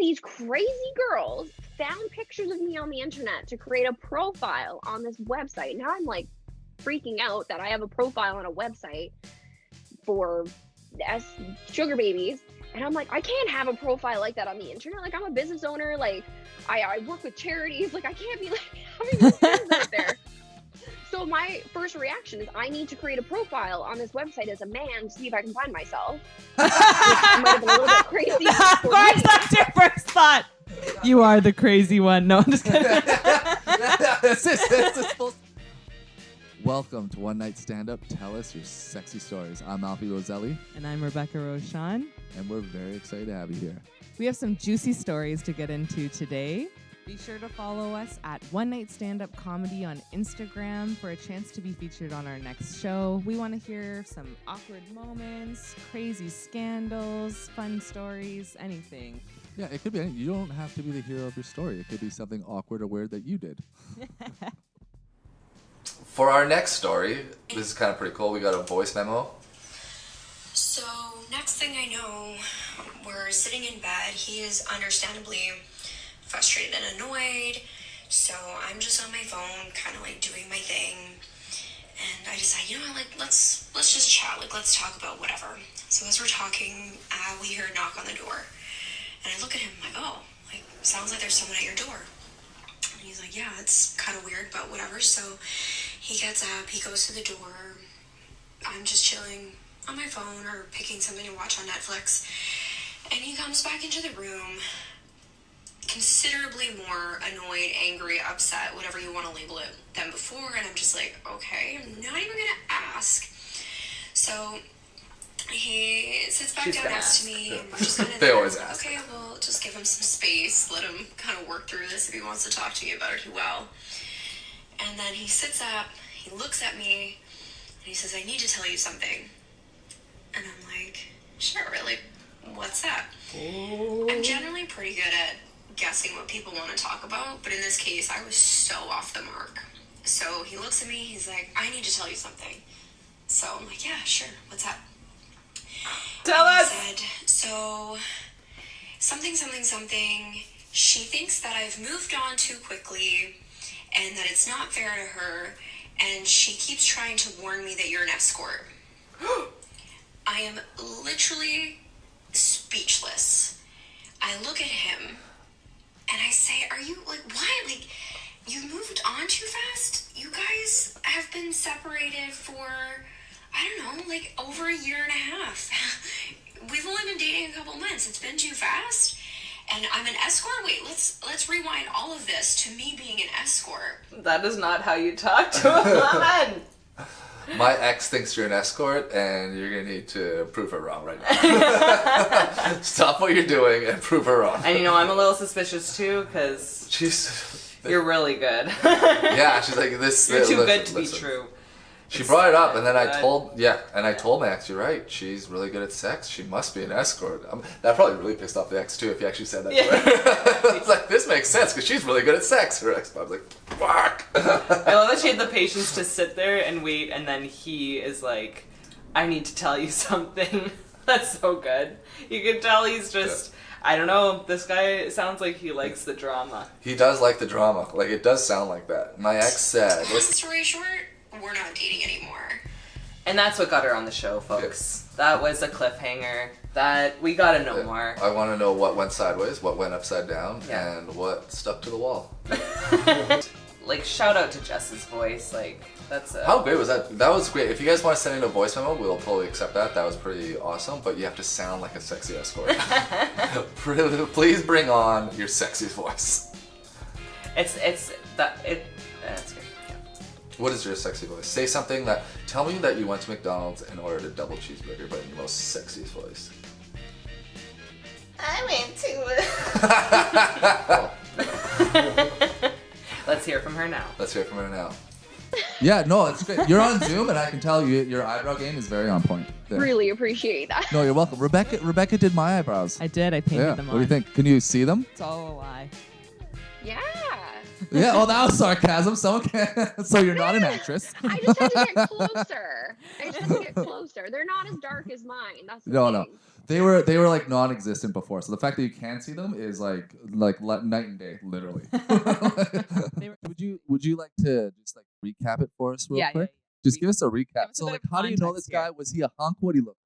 these crazy girls found pictures of me on the internet to create a profile on this website. Now I'm like freaking out that I have a profile on a website for sugar babies. And I'm like, I can't have a profile like that on the internet. Like, I'm a business owner. Like, I work with charities. Like, I can't be like having these things out there. So my first reaction is I need to create a profile on this website as a man to see if I can find myself. Which might have been a little bit crazy. Of course, that's your first thought. You are the crazy one. No, I'm just kidding. Welcome to One Night Stand Up. Tell us your sexy stories. I'm Alfie Roselli. And I'm Rebecca Roshan. And we're very excited to have you here. We have some juicy stories to get into today. Be sure to follow us at One Night Stand Up Comedy on Instagram for a chance to be featured on our next show. We want to hear some awkward moments, crazy scandals, fun stories, anything. Yeah, it could be anything. You don't have to be the hero of your story. It could be something awkward or weird that you did. For our next story, this is kind of pretty cool. We got a voice memo. So, next thing I know, we're sitting in bed. He is understandably frustrated and annoyed. So, I'm just on my phone, kind of like doing my thing. And I decide, you know what, like, let's just chat. Like, let's talk about whatever. So, as we're talking, we hear a knock on the door. And I look at him, like, oh, like, sounds like there's someone at your door. And he's like, yeah, it's kind of weird, but whatever. So, he gets up, he goes to the door. I'm just chilling on my phone or picking something to watch on Netflix. And he comes back into the room, considerably more annoyed, angry, upset, whatever you want to label it, than before. And I'm just like, okay, I'm not even going to ask. So he sits back down next to me. And we're just kind of They always ask. Okay, well, just give him some space. Let him kind of work through this. If he wants to talk to me about it, he will. And then he sits up, he looks at me, and he says, I need to tell you something. And I'm like, sure, really? What's that? I'm generally pretty good at guessing what people want to talk about, but in this case, I was so off the mark. So he looks at me, he's like, I need to tell you something. So I'm like, yeah, sure, what's up? Tell us! He said, so, something, she thinks that I've moved on too quickly, and that it's not fair to her, and she keeps trying to warn me that you're an escort. I am literally speechless. I look at him, and I say, are you, like, why? Like, you moved on too fast? You guys have been separated for, I don't know, like, over a year and a half. We've only been dating a couple months. It's been too fast? And I'm an escort? Wait, let's rewind all of this to me being an escort. That is not how you talk to a woman. My ex thinks you're an escort, and you're going to need to prove her wrong right now. Stop what you're doing and prove her wrong. And you know, I'm a little suspicious too, because you're really good. Yeah, she's like, this. You're too good to be true. She brought it up, and then I told my ex, you're right, she's really good at sex. She must be an escort. That probably really pissed off the ex, too, if you actually said that to her. It's like, this makes sense, because she's really good at sex. Her ex-mom's like, fuck. I love that she had the patience to sit there and wait, and then he is like, I need to tell you something. That's so good. You can tell he's just... Yeah. I don't know, this guy sounds like he likes the drama. He does like the drama. Like, it does sound like that. My ex said... Long story short, we're not dating anymore. And that's what got her on the show, folks. Yeah. That was a cliffhanger. That we gotta know more. I want to know what went sideways, what went upside down, and what stuck to the wall. Like, shout out to Jess's voice. Like, that's How great was that? That was great. If you guys want to send in a voice memo, we'll totally accept that. That was pretty awesome, but you have to sound like a sexy escort. Please bring on your sexy voice. It's good. What is your sexy voice? Say something that... Tell me that you went to McDonald's and ordered a double cheeseburger, but in your most sexiest voice. I went to Let's hear from her now. Yeah, no, it's great. You're on Zoom, and I can tell you your eyebrow game is very on point. There. Really appreciate that. No, you're welcome. Rebecca did my eyebrows. I did. I painted them on. What do you think? Can you see them? It's all a lie. Yeah. Yeah, well, that was sarcasm. Someone can. So you're not an actress. I just had to get closer. They're not as dark as mine. That's the thing. They were like non-existent before. So the fact that you can see them is like night and day, literally. Would you like to just like recap it for us real quick? Just give us a recap. us a So bit like, of how do you know this context here. guy? Was he a hunk? What do you look?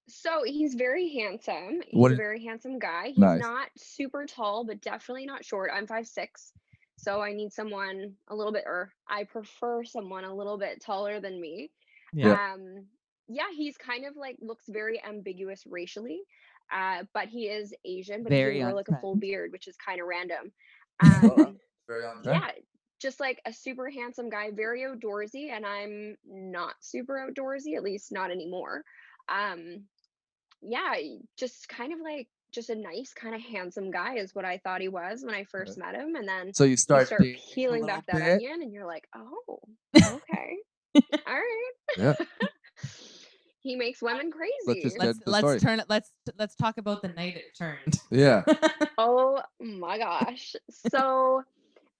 So he's very handsome. He's What a is- very handsome guy. He's Nice. not super tall, but definitely not short. I'm 5'6", so I need someone a little bit, or I prefer someone a little bit taller than me. Yeah. Yeah, he's kind of like looks very ambiguous racially, but he is Asian, but Very he didn't grow on like a full trend. beard, which is kind of random. Very on trend. Yeah, just like a super handsome guy, very outdoorsy, and I'm not super outdoorsy, at least not anymore. Yeah, just kind of like just a nice kind of handsome guy is what I thought he was when I first met him, and then So you you start start dating a peeling little back that bit. onion, and you're like, oh, okay, all right. Yeah. He makes women Let's just crazy. get the story. Let's talk about the night it turned. Yeah. Oh my gosh. So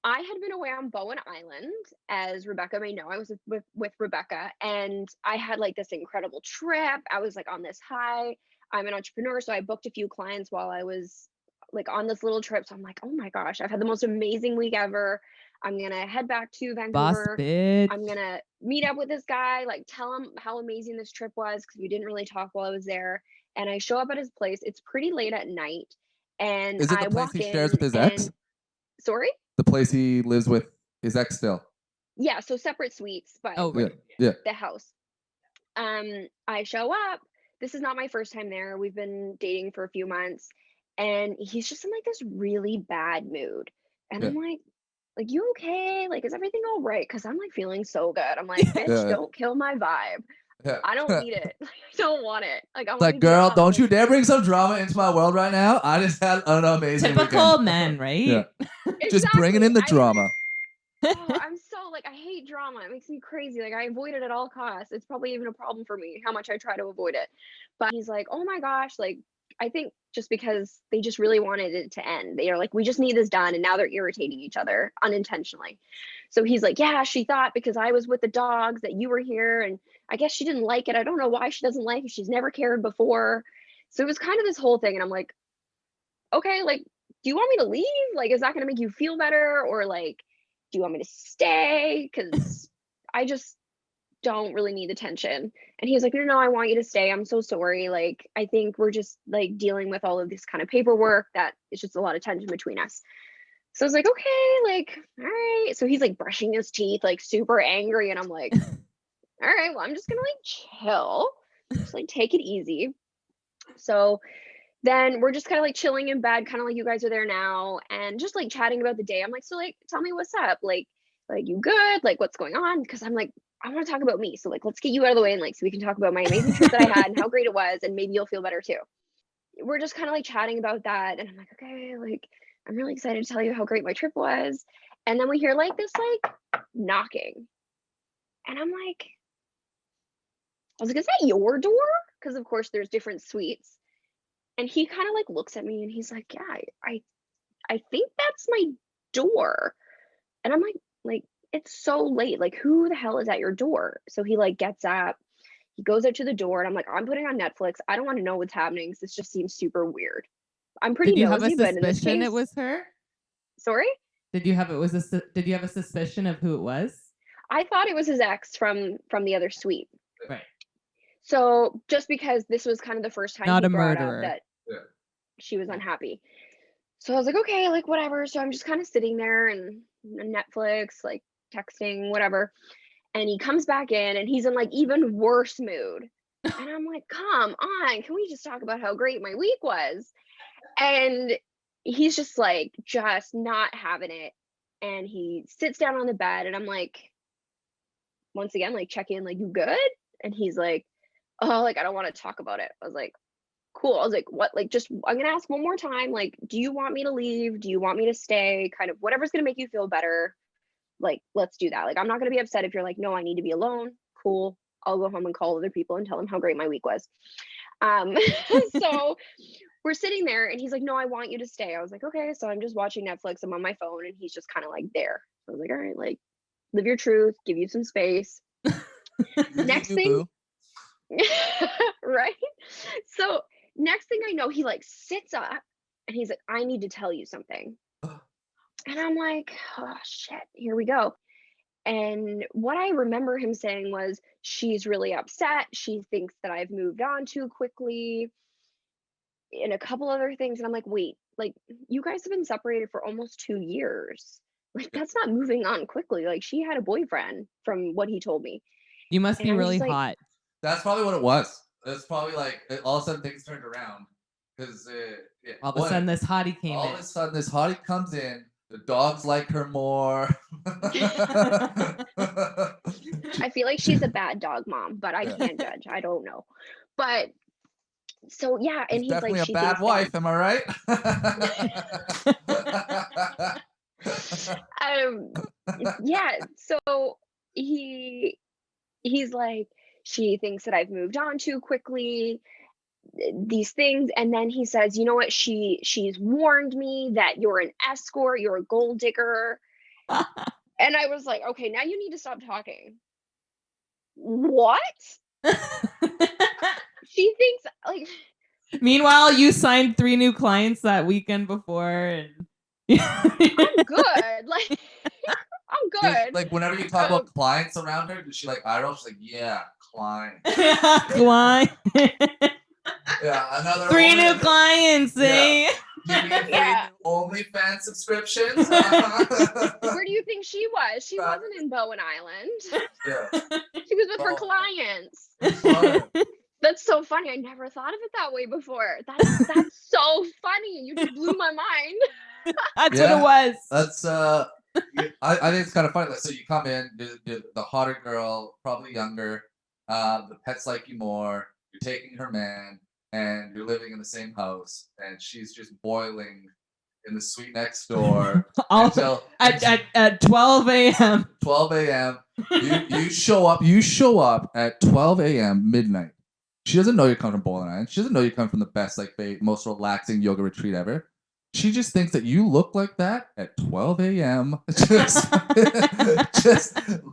I had been away on Bowen Island, as Rebecca may know. I was with Rebecca, and I had like this incredible trip. I was like on this high. I'm an entrepreneur, so I booked a few clients while I was like on this little trip. So I'm like, oh my gosh, I've had the most amazing week ever. I'm gonna head back to Boss Vancouver. bitch. I'm gonna meet up with this guy, like tell him how amazing this trip was, because we didn't really talk while I was there. And I show up at his place. It's pretty late at night, and Is it the I place walk he in. shares with his ex? And sorry. The place he lives with his ex still. Yeah, so separate suites, but Oh, Yeah. right. Yeah. the house. I show up. This is not my first time there. We've been dating for a few months, and he's just in like this really bad mood. And Yeah. I'm like, you okay? Like, is everything all right? Because I'm like feeling so good. I'm like, bitch, Yeah. don't kill my vibe. Yeah. I don't need it. I don't want it. Like, I want Like, to be girl, up. don't Like, you dare bring some drama into my world right now. I just had an amazing Typical weekend. men, right? Yeah. Just bringing exactly. in the drama. Oh, I'm so like, I hate drama. It makes me crazy. Like, I avoid it at all costs. It's probably even a problem for me how much I try to avoid it. But he's like, oh my gosh, like, I think just because they just really wanted it to end. They are like, we just need this done. And now they're irritating each other unintentionally. So he's like, yeah, she thought because I was with the dogs that you were here. And I guess she didn't like it. I don't know why she doesn't like it. She's never cared before. So it was kind of this whole thing. And I'm like, okay, like, do you want me to leave? Like, is that going to make you feel better? Or like, do you want me to stay? Because I just don't really need attention. And he was like, no, I want you to stay. I'm so sorry. Like, I think we're just like dealing with all of this kind of paperwork that it's just a lot of tension between us. So I was like, okay, like, all right. So he's like brushing his teeth, like super angry. And I'm like, all right, well, I'm just going to like chill, just like take it easy. So then we're just kind of like chilling in bed, kind of like you guys are there now, and just like chatting about the day. I'm like, so like, tell me what's up. Like you good? Like, what's going on? Because I'm like, I want to talk about me. So like, let's get you out of the way, and like, so we can talk about my amazing trip that I had and how great it was, and maybe you'll feel better too. We're just kind of like chatting about that, and I'm like, okay, like, I'm really excited to tell you how great my trip was. And then we hear like this like knocking, and I'm like, I was like, is that your door? Because of course there's different suites. And he kind of like looks at me and he's like, yeah, I think that's my door. And I'm like, it's so late. Like, who the hell is at your door? So he like gets up, he goes out to the door, and I'm like, I'm putting on Netflix. I don't want to know what's happening. This just seems super weird. I'm pretty Did you have nosy, a but in this suspicion case, it was her? sorry? Did you have a suspicion of who it was? I thought it was his ex from the other suite. Right. So just because this was kind of the first time Not he a brought murderer. up that Yeah. she was unhappy. So I was like, okay, like whatever. So I'm just kind of sitting there and Netflix, like texting, whatever. And he comes back in and he's in like even worse mood. And I'm like, come on, can we just talk about how great my week was? And he's just like, just not having it. And he sits down on the bed and I'm like, once again, like check in, like, you good? And he's like, oh, like, I don't want to talk about it. I was like, cool. I was like, what? Like, just, I'm going to ask one more time. Like, do you want me to leave? Do you want me to stay? Kind of whatever's going to make you feel better. Like, let's do that. Like, I'm not going to be upset if you're like, no, I need to be alone. Cool. I'll go home and call other people and tell them how great my week was. So we're sitting there and he's like, no, I want you to stay. I was like, okay. So I'm just watching Netflix. I'm on my phone and he's just kind of like there. I was like, all right, like, live your truth, give you some space. Next thing, right? So next thing I know, he like sits up and he's like, I need to tell you something. And I'm like, oh shit, here we go. And what I remember him saying was, she's really upset. She thinks that I've moved on too quickly, and a couple other things. And I'm like, wait, like, you guys have been separated for almost 2 years. Like, that's not moving on quickly. Like, she had a boyfriend from what he told me. You must And be I was really just like, hot. That's probably what it was. It's probably like all of a sudden things turned around because All of a sudden, this hottie came all in. of a sudden this hottie comes in. The dogs like her more. I feel like she's a bad dog mom, but I can't judge. I don't know. But so yeah, and She's he's definitely like, a bad wife. Am I right? Yeah. So he's like, she thinks that I've moved on too quickly, these things. And then he says, you know what, she's warned me that you're an escort, you're a gold digger. And I was like, okay, now you need to stop talking. What? She thinks like. Meanwhile, you signed 3 new clients that weekend before, and I'm good. Like, I'm good. Like whenever you talk about clients around her, does she like eye roll? She's like, yeah, client. client. Yeah, another 3 new clients, eh? You need 3 new OnlyFans subscriptions. Where do you think she was? She wasn't in Bowen Island. Yeah. She was with her clients. That's so funny. I never thought of it that way before. That's so funny. You just blew my mind. That's what it was. That's I think it's kind of funny. Like, so you come in, you're the hotter girl, probably younger. The pets like you more. You're taking her man, and you're living in the same house, and she's just boiling in the suite next door until at 12 a.m. 12 a.m. You show up at 12 a.m. midnight. She doesn't know you're coming from Bowling Island. She doesn't know you come from the best, like, most relaxing yoga retreat ever. She just thinks that you look like that at 12 a.m. just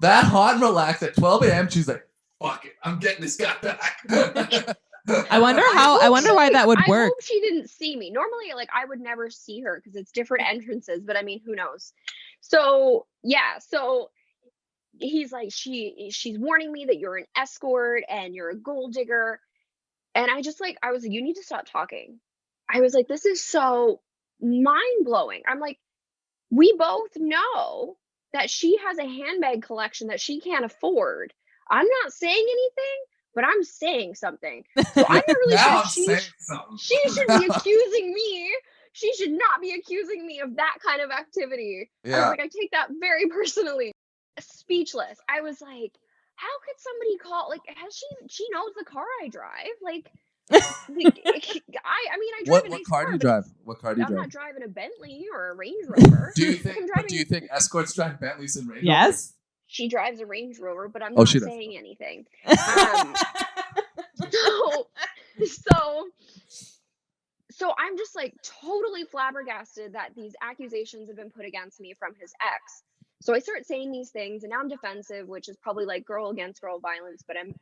that hot and relaxed at 12 a.m. She's like, fuck it, I'm getting this guy back. I wonder why that would work. I hope she didn't see me. Normally, like, I would never see her because it's different entrances, but I mean, who knows? So yeah, so he's like, she's warning me that you're an escort and you're a gold digger. And I was like, you need to stop talking. I was like, this is so mind blowing. I'm like, we both know that she has a handbag collection that she can't afford. I'm not saying anything, but I'm saying something. So I'm not really sure she should be accusing me. She should not be accusing me of that kind of activity. Yeah. I was like, I take that very personally. Speechless. I was like, how could somebody call? Like, she knows the car I drive. Like, I mean, I drive a nice car do you drive? What car do you drive? I'm not driving a Bentley or a Range Rover. Do you think escorts drive Bentleys and Range Rovers? Yes. She drives a Range Rover, but I'm not saying anything. So I'm just like totally flabbergasted that these accusations have been put against me from his ex. So I start saying these things, and now I'm defensive, which is probably like girl against girl violence, but I'm,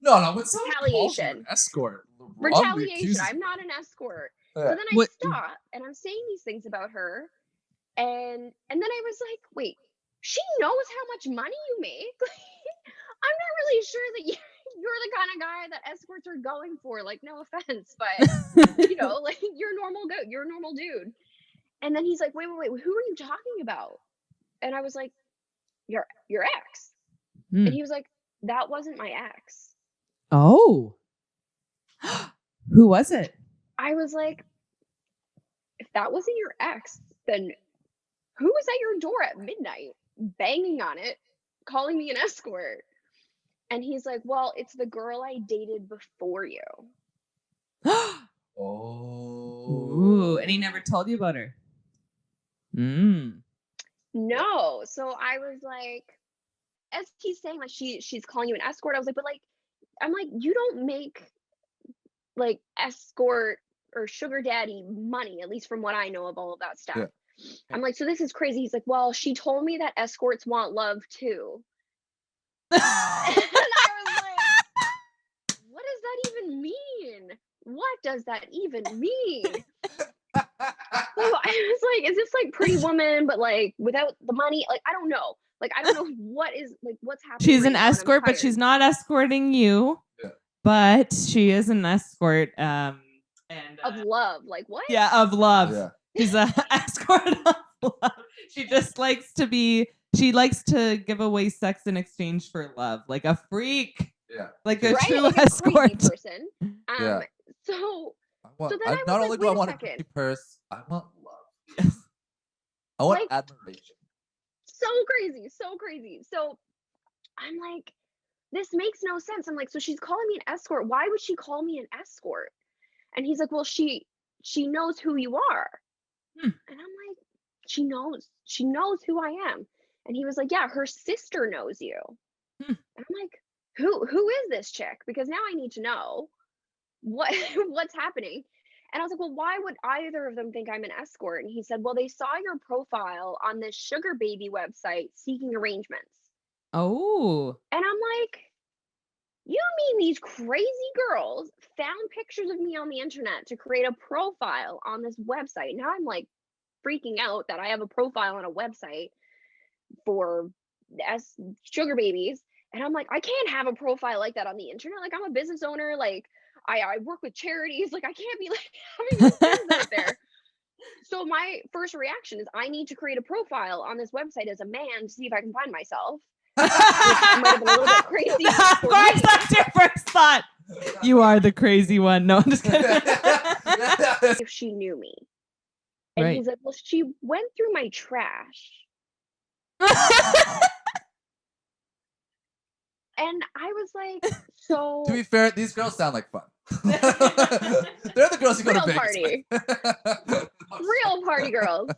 No, it's retaliation. Escort. Retaliation. I'm not an escort. Yeah. So then I stop, and I'm saying these things about her, and then I was like, wait, she knows how much money you make. I'm not really sure that you're the kind of guy that escorts are going for. Like, no offense, but like you're a normal dude. And then he's like, wait, who are you talking about? And I was like, your ex. And he was like, that wasn't my ex. Oh. Who was it? I was like, if that wasn't your ex, then who was at your door at midnight, banging on it, calling me an escort? And he's like, well, it's the girl I dated before you. Oh. Ooh, and he never told you about her? No. So I was like, as he's saying, like, she's calling you an escort. I was like, but like, I'm like, you don't make like escort or sugar daddy money, at least from what I know of all of that stuff. Yeah. I'm like, so this is crazy. He's like, well, she told me that escorts want love too. And I was like, what does that even mean? what does that even mean? So I was like, is this like Pretty Woman, but like without the money? Like, I don't know. Like, I don't know what's happening. She's right an now, and I'm escort, but she's tired. not escorting you. Yeah. But she is an escort. And Of love. Like, what? yeah, of love. Yeah. She's an escort of love. She just likes to be. She likes to give away sex in exchange for love, like a freak. Yeah. Like a Right? true Like a escort. crazy person. Yeah. So I then I was not like, only do I wait a want a second. pretty purse, I want love. I want Like- admiration. So crazy. So I'm like, this makes no sense. I'm like, so she's calling me an escort. Why would she call me an escort? And he's like, well, she knows who you are. And I'm like, she knows who I am. And he was like, yeah, her sister knows you. And I'm like, who is this chick? Because now I need to know what's happening. And I was like, well, why would either of them think I'm an escort? And he said, well, they saw your profile on this sugar baby website seeking arrangements. Oh. And I'm like, you mean these crazy girls found pictures of me on the internet to create a profile on this website? Now I'm like freaking out that I have a profile on a website for sugar babies. And I'm like, I can't have a profile like that on the internet. Like, I'm a business owner. Like, I work with charities. Like, I can't be like having these things out there. So my first reaction is I need to create a profile on this website as a man to see if I can find myself. Which might have been a little bit crazy. Of for course, me. that's your first thought. You are the crazy one. No, I'm just kidding. If she knew me. And Right. he's like, well, she went through my trash. And I was like, so To be fair, these girls sound like fun. They're the girls you go to real Vegas party. with. Real party girls.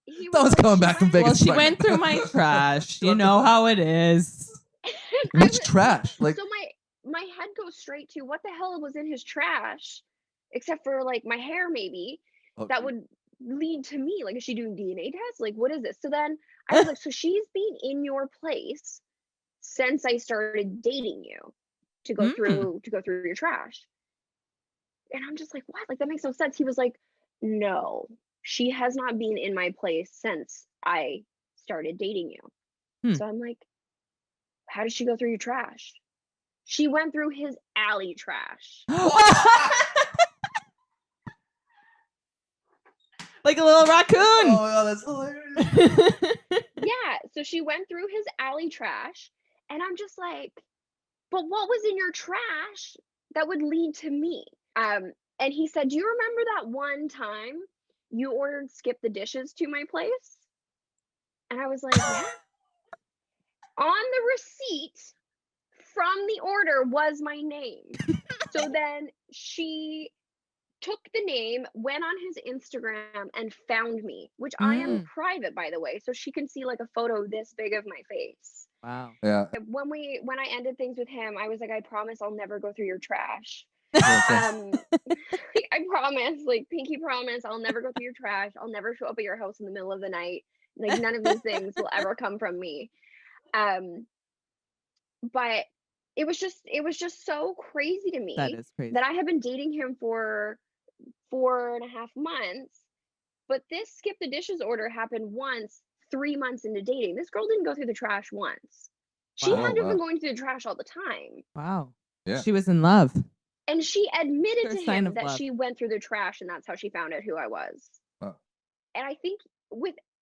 He was Someone's like, coming she back from went- Well, Vegas. she pregnant. went through my trash. You know how it is. And I Which was- trash? Like, so my head goes straight to what the hell was in his trash, except for like my hair maybe, oh, that would lead to me. Like, is she doing DNA tests? Like, what is this? So then I was like, so she's been in your place since I started dating you to go through your trash. And I'm just like, what? Like, that makes no sense. He was like, no, she has not been in my place since I started dating you. So I'm like, how did she go through your trash? She went through his alley trash. Like a little raccoon. Oh, that's hilarious. Yeah, so she went through his alley trash, and I'm just like, but what was in your trash that would lead to me? And he said, do you remember that one time you ordered skip the dishes to my place? And I was like, yeah. On the receipt from the order was my name. So then she took the name, went on his Instagram, and found me, which I am private, by the way, so she can see like a photo this big of my face. Wow. Yeah. When I ended things with him, I was like, I promise I'll never go through your trash. I promise, like, pinky promise, I'll never go through your trash. I'll never show up at your house in the middle of the night. Like, none of these things will ever come from me. But it was just so crazy to me That is crazy. that I had been dating him for 4.5 months, but this skip the dishes order happened once 3 months into dating. This girl didn't go through the trash once. She Wow. had to have been going through the trash all the time. Wow. Yeah. She was in love. And she admitted First to sign him of that love. she went through the trash, and that's how she found out who I was. Oh. And I think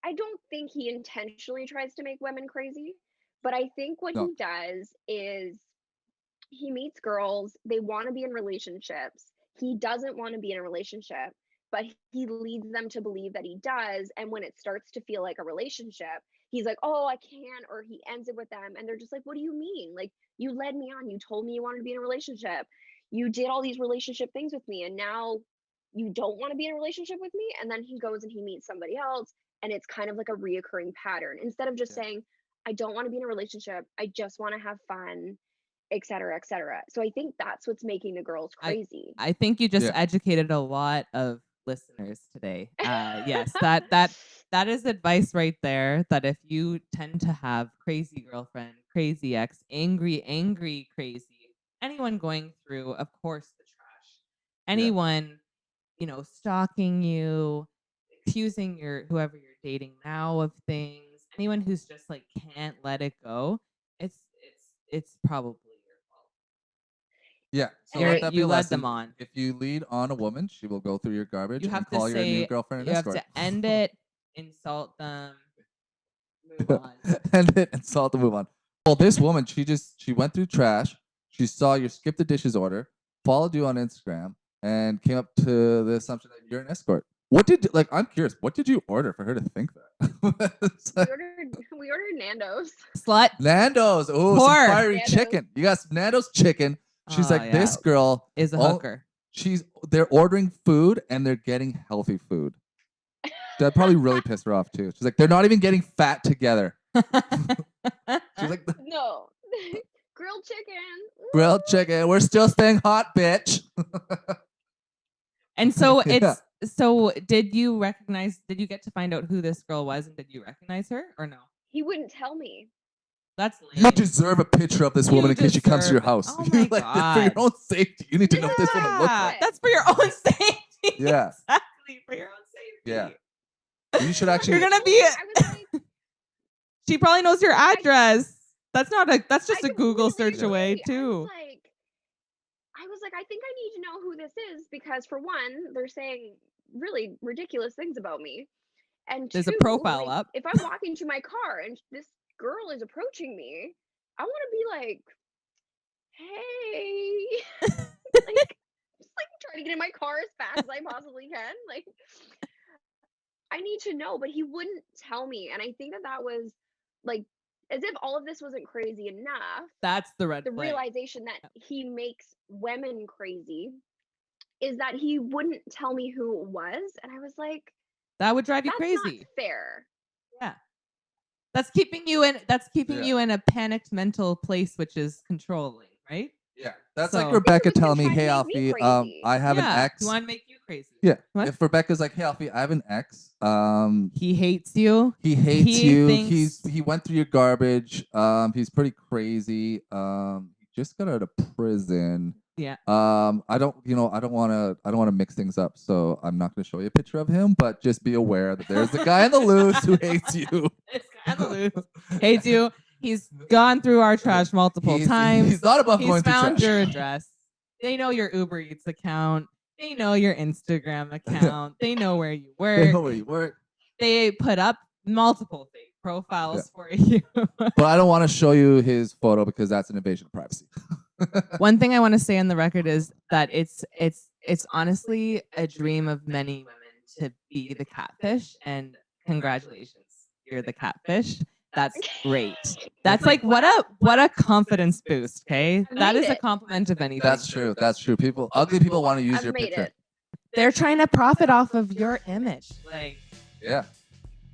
I don't think he intentionally tries to make women crazy, but I think what he does is he meets girls, they want to be in relationships. He doesn't want to be in a relationship, but he leads them to believe that he does. And when it starts to feel like a relationship, he's like, oh, I can't, or he ends it with them. And they're just like, what do you mean? Like, you led me on. You told me you wanted to be in a relationship. You did all these relationship things with me, and now you don't want to be in a relationship with me. And then he goes and he meets somebody else, and it's kind of like a reoccurring pattern. Instead of just saying, I don't want to be in a relationship, I just want to have fun, et cetera, et cetera. So I think that's what's making the girls crazy. I think you just educated a lot of listeners today. Yes, that is advice right there, that if you tend to have crazy girlfriend, crazy ex, angry crazy, anyone going through, of course, the trash. Anyone, stalking you, accusing whoever you're dating now of things. Anyone who's just like can't let it go. It's probably your fault. Yeah. So You're- let that be you a led lesson. them on. If you lead on a woman, she will go through your garbage You have and to call your new say girlfriend an you have escort. to end it, insult them, move on. And then insult to move on. Well, this woman, she went through trash. She saw your skip the dishes order, followed you on Instagram, and came up to the assumption that you're an escort. I'm curious, what did you order for her to think that? It's We like, ordered Nando's. Slut. Nando's. Oh, some Whore. fiery Nando's. chicken. You got some Nando's chicken. She's Oh, like, this girl is a all- hooker. They're ordering food and they're getting healthy food. That probably really pissed her off too. She's like, they're not even getting fat together. She's like, No. Grilled chicken. grilled chicken. We're still staying hot, bitch. And so Yeah. so did you get to find out who this girl was, and did you recognize her or no? He wouldn't tell me. That's You lame. deserve a picture of this You woman in case she comes to your deserve it. house. Oh You my for God. your own safety. You need to know what this woman looks Yeah, like. that's for your own safety. Yeah. Exactly, for your own safety. Yeah. You should actually. You're gonna be. I was like, She probably knows your address. That's just I a Google completely search away agree. too. I was like, I think I need to know who this is because for one, they're saying really ridiculous things about me. And There's a two, profile like, up. if I'm walking to my car and this girl is approaching me, I want to be like, hey, just like try to get in my car as fast as I possibly can. Like, I need to know, but he wouldn't tell me. And I think that was like, as if all of this wasn't crazy enough. That's the red The flag. realization that he makes women crazy is that he wouldn't tell me who it was. And I was like, That would drive you that's crazy. not fair. Yeah. That's keeping you in Yeah. you in a panicked mental place, which is controlling, right? Yeah. That's So- like Rebecca He was telling me, gonna hey, try to make me Alfie, crazy. I have yeah. an ex. You want to make you crazy. Yeah. What? If Rebecca's like, hey, Alfie, I have an ex. He hates you. He hates He you. thinks- He went through your garbage. He's pretty crazy. He just got out of prison. Yeah. I don't want to mix things up, so I'm not going to show you a picture of him, but just be aware that there's the guy on the loose who hates you. This guy on the loose hates you. He's gone through our trash multiple times. He's not above He's going through found trash. your address. They know your Uber Eats account. They know your Instagram account. They know where you They know work. where you work. They put up multiple fake profiles for you. But I don't want to show you his photo because that's an invasion of privacy. One thing I want to say on the record is that it's honestly a dream of many women to be the catfish, and congratulations, you're the catfish. That's great. That's like what a confidence boost. Okay, that made is a it. compliment of anything. That's true. That's true. Ugly people want to use I've your made picture. it. They're trying to profit off of your image. Like, Yeah.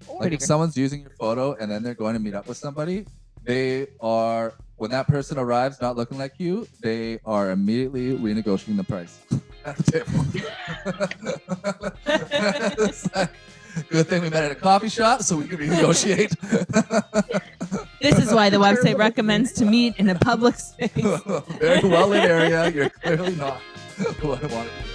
Or Like if someone's using your photo and then they're going to meet up with somebody, when that person arrives not looking like you, they are immediately renegotiating the price at the table. It's like, good thing we met at a coffee shop so we can renegotiate. this is why the website recommends to meet in a public space. Very well lit area. You're clearly not what I wanted to be.